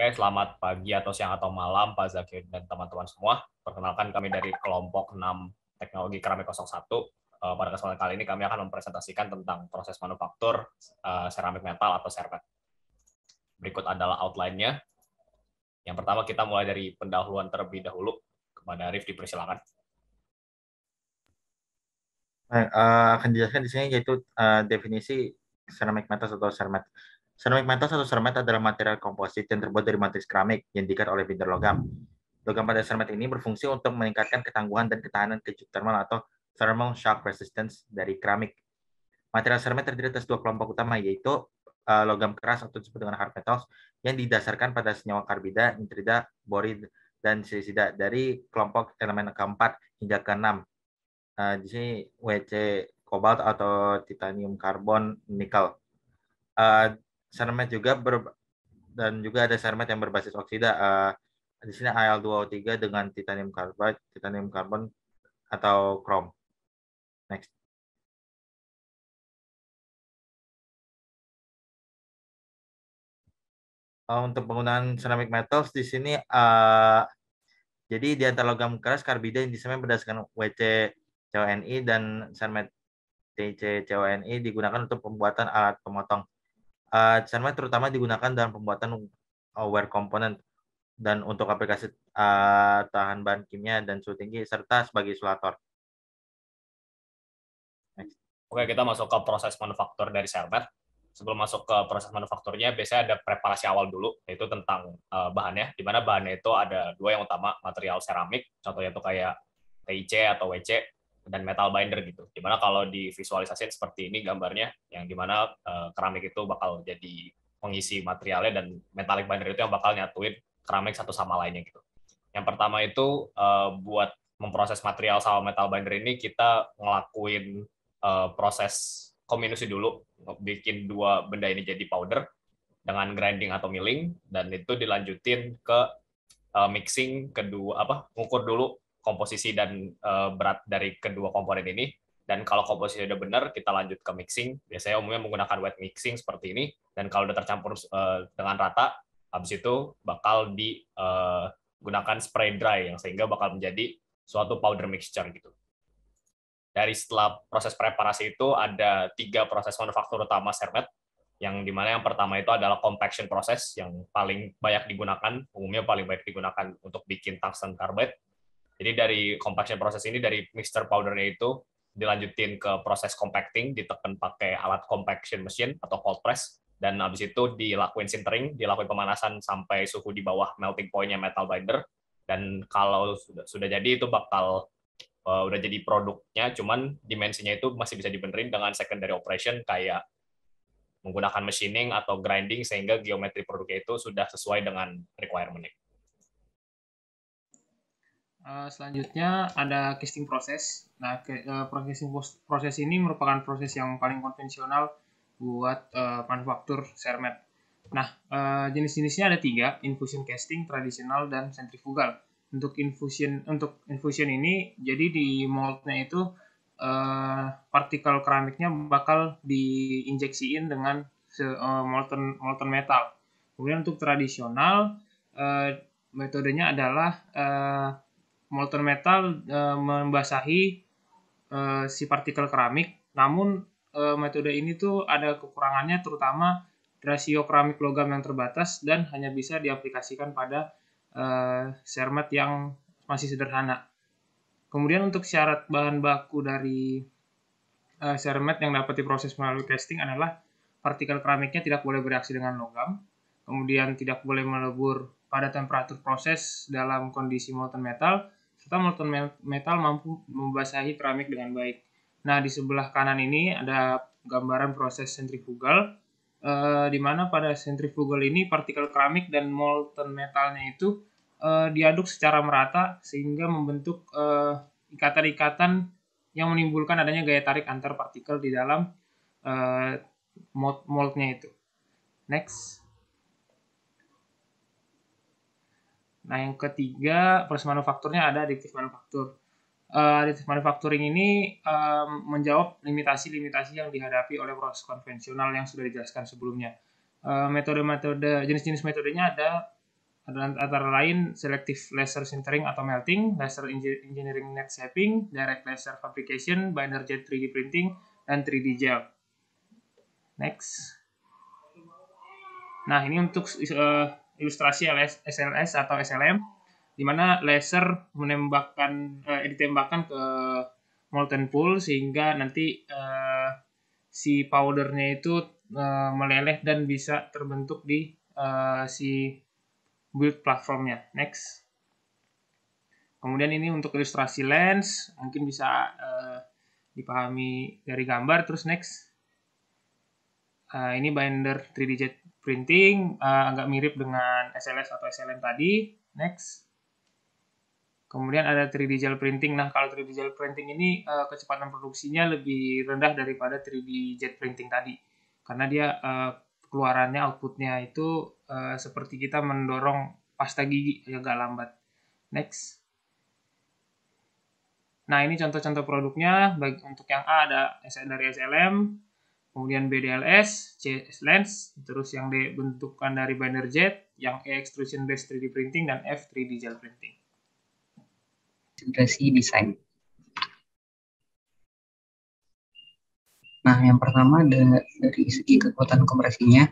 Oke, selamat pagi atau siang atau malam Pak Zaki dan teman-teman semua. Perkenalkan kami dari kelompok 6 Teknologi Keramik 01. Pada kesempatan kali ini kami akan mempresentasikan tentang proses manufaktur seramik metal atau sermet. Berikut adalah outline-nya. Yang pertama kita mulai dari pendahuluan terlebih dahulu. Kepada Arif dipersilakan. Baik, akan dijelaskan di sini yaitu definisi ceramic metals atau sermet. Ceramic metals atau sermet adalah material komposit yang terbuat dari matris keramik yang diikat oleh binder logam. Logam pada sermet ini berfungsi untuk meningkatkan ketangguhan dan ketahanan kejut thermal atau thermal shock resistance dari keramik. Material sermet terdiri atas dua kelompok utama, yaitu logam keras atau disebut dengan hard metals yang didasarkan pada senyawa karbida, nitrida, borid, dan silisida dari kelompok elemen keempat hingga keenam. Di sini WC kobalt atau titanium karbon nikel. Uh, Sermet juga dan juga ada sermet yang berbasis oksida. Di sini Al2O3 dengan titanium carbide, titanium karbon atau krom. Next. Untuk penggunaan ceramic metals di sini jadi di antara logam keras karbida yang disemen berdasarkan WC-CONI dan sermet TC-CONI digunakan untuk pembuatan alat pemotong. Cermet terutama digunakan dalam pembuatan wear component dan untuk aplikasi tahan bahan kimia dan suhu tinggi serta sebagai isolator. Next. Oke, kita masuk ke proses manufaktur dari sermet. Sebelum masuk ke proses manufakturnya, biasanya ada preparasi awal dulu, yaitu tentang bahannya, di mana bahannya itu ada dua yang utama, material seramik, contohnya itu kayak TIC atau WC, dan metal binder gitu. Dimana kalau divisualisasikan seperti ini gambarnya, yang dimana keramik itu bakal jadi pengisi materialnya, dan metallic binder itu yang bakal nyatuin keramik satu sama lainnya gitu. Yang pertama itu buat memproses material sama metal binder ini, kita ngelakuin proses kombinasi dulu, bikin dua benda ini jadi powder dengan grinding atau milling, dan itu dilanjutin ke mixing kedua, ngukur dulu komposisi dan berat dari kedua komponen ini. Dan kalau komposisi udah benar, kita lanjut ke mixing. Biasanya umumnya menggunakan wet mixing seperti ini. Dan kalau udah tercampur dengan rata, habis itu bakal digunakan spray dry, yang sehingga bakal menjadi suatu powder mixture gitu. Dari setelah proses preparasi itu ada 3 proses manufaktur utama sermet, yang dimana yang pertama itu adalah compaction proses, yang paling banyak digunakan, umumnya paling banyak digunakan untuk bikin tungsten carbide. Jadi dari compaction proses ini, dari mixture powdernya itu dilanjutin ke proses compacting, ditekan pakai alat compaction machine atau cold press, dan habis itu dilakuin sintering, dilakuin pemanasan sampai suhu di bawah melting point-nya metal binder. Dan kalau sudah jadi itu bakal udah jadi produknya, cuman dimensinya itu masih bisa dibenerin dengan secondary operation kayak menggunakan machining atau grinding, sehingga geometri produknya itu sudah sesuai dengan requirement-nya. Selanjutnya ada casting proses. Nah, proses ini merupakan proses yang paling konvensional buat manufaktur sermet. Nah, jenis-jenisnya ada 3, infusion casting, tradisional, dan centrifugal. Untuk infusion ini, jadi di moldnya itu partikel keramiknya bakal diinjeksiin dengan molten metal. Kemudian untuk tradisional, metodenya adalah molten metal membasahi si partikel keramik. Namun metode ini tuh ada kekurangannya, terutama rasio keramik logam yang terbatas dan hanya bisa diaplikasikan pada sermet yang masih sederhana. Kemudian untuk syarat bahan baku dari sermet yang dapat diproses melalui casting adalah partikel keramiknya tidak boleh bereaksi dengan logam, kemudian tidak boleh melebur pada temperatur proses dalam kondisi molten metal, serta molten metal mampu membasahi keramik dengan baik. Nah, di sebelah kanan ini ada gambaran proses sentrifugal, di mana pada sentrifugal ini partikel keramik dan molten metalnya itu diaduk secara merata sehingga membentuk ikatan-ikatan yang menimbulkan adanya gaya tarik antar partikel di dalam moldnya itu. Next. Nah, yang ketiga proses manufakturnya ada additive manufaktur. Additive manufacturing ini menjawab limitasi-limitasi yang dihadapi oleh proses konvensional yang sudah dijelaskan sebelumnya. Jenis-jenis metodenya ada antara lain selective laser sintering atau melting, laser engineering net shaping, direct laser fabrication, binder jet 3D printing, dan 3D gel. Next. Nah, ini untuk ilustrasi SLS atau SLM, di mana laser ditembakkan ke molten pool sehingga nanti si powdernya itu meleleh dan bisa terbentuk di si build platformnya. Next. Kemudian ini untuk ilustrasi lens, mungkin bisa dipahami dari gambar. Terus next. Ini binder 3D jet printing, agak mirip dengan SLS atau SLM tadi. Next. Kemudian ada 3D gel printing. Nah, kalau 3D gel printing ini kecepatan produksinya lebih rendah daripada 3D jet printing tadi. Karena dia keluarannya, outputnya itu seperti kita mendorong pasta gigi, agak lambat. Next. Nah, ini contoh-contoh produknya. Baik untuk yang A ada dari SLM, kemudian B DLS, C lens, terus yang D bentukan dari binder jet, yang E extrusion based 3D printing, dan F 3D gel printing. Integrasi desain. Nah, yang pertama dari segi kekuatan kompresinya,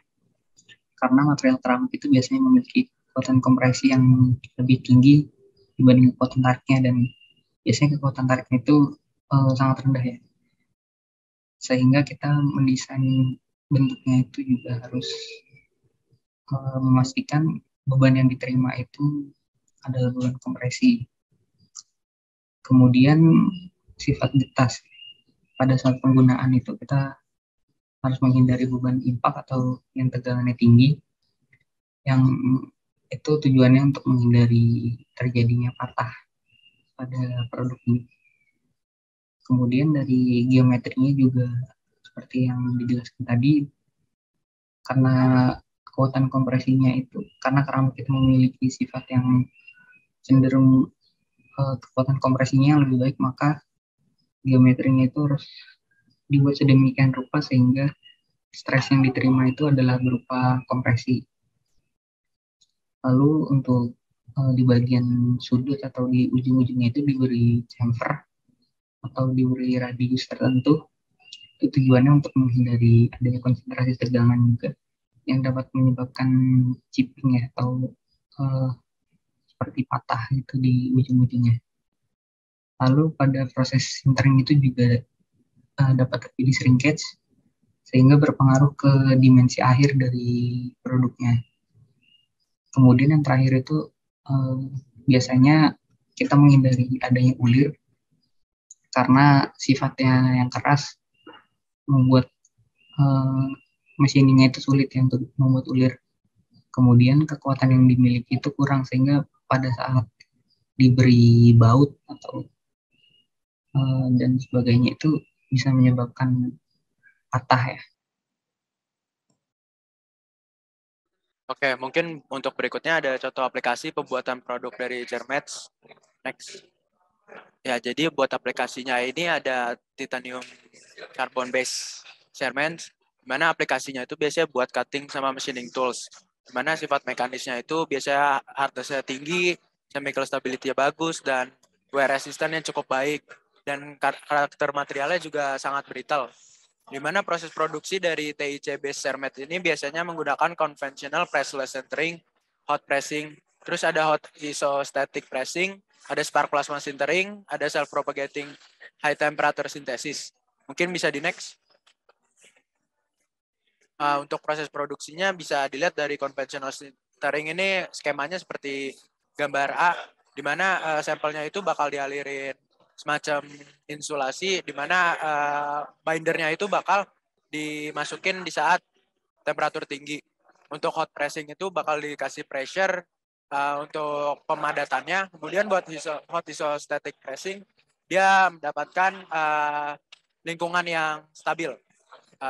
karena material keramik itu biasanya memiliki kekuatan kompresi yang lebih tinggi dibanding kekuatan tariknya, dan biasanya kekuatan tariknya itu sangat rendah ya. Sehingga kita mendesain bentuknya itu juga harus memastikan beban yang diterima itu adalah beban kompresi. Kemudian sifat getas. Pada saat penggunaan itu kita harus menghindari beban impak atau yang tegangannya tinggi, yang itu tujuannya untuk menghindari terjadinya patah pada produk ini. Kemudian dari geometrinya juga seperti yang dijelaskan tadi, karena kekuatan kompresinya itu, karena keramik itu memiliki sifat yang cenderung kekuatan kompresinya yang lebih baik, maka geometrinya itu harus dibuat sedemikian rupa sehingga stres yang diterima itu adalah berupa kompresi. Lalu untuk di bagian sudut atau di ujung-ujungnya itu diberi chamfer atau diberi radius tertentu. Itu tujuannya untuk menghindari adanya konsentrasi tegangan juga yang dapat menyebabkan chipping ya, atau seperti patah itu di ujung-ujungnya. Lalu pada proses sintering itu juga dapat terjadi shrinkage sehingga berpengaruh ke dimensi akhir dari produknya. Kemudian yang terakhir itu biasanya kita menghindari adanya ulir karena sifatnya yang keras membuat machiningnya itu sulit ya untuk membuat ulir. Kemudian kekuatan yang dimiliki itu kurang sehingga pada saat diberi baut atau dan sebagainya itu bisa menyebabkan patah ya. Oke, mungkin untuk berikutnya ada contoh aplikasi pembuatan produk dari Germets. Next. Ya, jadi buat aplikasinya ini ada titanium carbon base Germets, di mana aplikasinya itu biasanya buat cutting sama machining tools. Di mana sifat mekanisnya itu biasanya hardness-nya tinggi, chemical stability-nya bagus, dan wear resistance yang cukup baik. Dan karakter materialnya juga sangat brittle. Di mana proses produksi dari TIC base Cermet ini biasanya menggunakan conventional pressless sintering, hot pressing, terus ada hot isostatic pressing, ada spark plasma sintering, ada self-propagating high temperature synthesis. Mungkin bisa di next. Untuk proses produksinya bisa dilihat dari conventional sintering ini skemanya seperti gambar A, di mana sampelnya itu bakal dialirin semacam insulasi, di mana bindernya itu bakal dimasukin di saat temperatur tinggi. Untuk hot pressing itu bakal dikasih pressure untuk pemadatannya. Kemudian buat hot isostatic pressing, dia mendapatkan lingkungan yang stabil.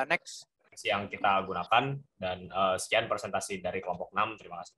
Next. Yang kita gunakan, dan sekian presentasi dari kelompok 6. Terima kasih.